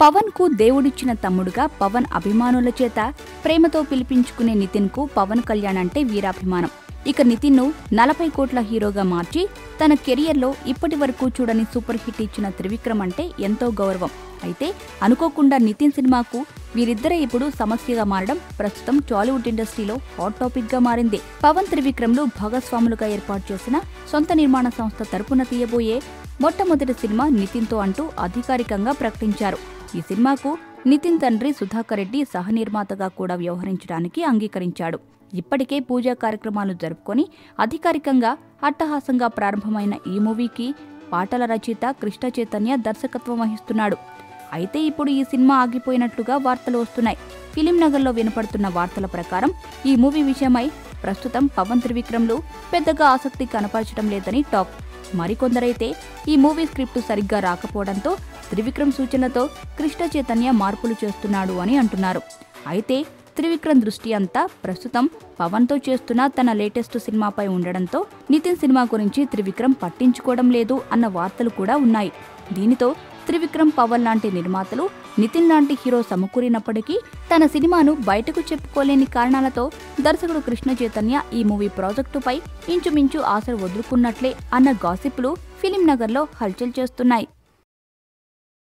పవన్ కు దేవుడిచ్చిన తమ్ముడుగా పవన్ అభిమానుల చేత ప్రేమతో పిలిపించుకునే నితిన్ కు పవన్ కళ్యాణ్ అంటే వీరాభిమానం. ఇక నితిన్ ను 40 కోట్ల హీరోగా మార్చి తన కెరియర్ లో ఇప్పటి వరకు చూడని సూపర్ హిట్ ఇచ్చిన త్రివిక్రమ్ అంటే ఎంతో గౌరవం. అయితే అనుకోకుండా నితిన్ సినిమాకు వీరిద్దరే ఇప్పుడు సమస్యగా మారడం ప్రస్తుతం టాలీవుడ్ ఇండస్ట్రీలో హాట్ టాపిక్ గా మారింది. పవన్ త్రివిక్రమ్లు భాగస్వాములుగా ఏర్పాటు చేసిన సొంత నిర్మాణ సంస్థ తరపున తీయబోయే మొట్టమొదటి సినిమా నితిన్ తో అంటూ అధికారికంగా ప్రకటించారు. ఈ సినిమాకు నితిన్ తండ్రి సుధాకర్ రెడ్డి సహనిర్మాతగా కూడా వ్యవహరించడానికి అంగీకరించాడు. ఇప్పటికే పూజా కార్యక్రమాలు జరుపుకొని అధికారికంగా అట్టహాసంగా ప్రారంభమైన ఈ మూవీకి పాటల రచయిత కృష్ణ చైతన్య దర్శకత్వం వహిస్తున్నాడు. అయితే ఇప్పుడు ఈ సినిమా ఆగిపోయినట్లుగా వార్తలు వస్తున్నాయి. ఫిలిం నగర్లో వినపడుతున్న వార్తల ప్రకారం ఈ మూవీ విషయమై ప్రస్తుతం పవన్ త్రివిక్రమ్లు పెద్దగా ఆసక్తి కనపరచడం లేదని టాక్. మరికొందరైతే ఈ మూవీ స్క్రిప్ట్ సరిగ్గా రాకపోవడంతో త్రివిక్రమ్ సూచనలతో కృష్ణ చైతన్య మార్పులు చేస్తున్నాడు అని అంటున్నారు. అయితే త్రివిక్రమ్ దృష్టి అంతా ప్రస్తుతం పవన్ తో చేస్తున్న తన లేటెస్ట్ సినిమాపై ఉండడంతో నితిన్ సినిమా గురించి త్రివిక్రమ్ పట్టించుకోవడం లేదు అన్న వార్తలు కూడా ఉన్నాయి. దీనితో త్రివిక్రమ్, పవన్ లాంటి నిర్మాతలు నితిన్ లాంటి హీరో సమకూరినప్పటికీ తన సినిమాను బయటకు చెప్పుకోలేని కారణాలతో దర్శకుడు కృష్ణ చైతన్య ఈ మూవీ ప్రాజెక్టుపై ఇంచుమించు ఆశలు వదులుకున్నట్లే అన్న గాసిప్లు ఫిలిం నగర్లో హల్చల్ చేస్తున్నాయి.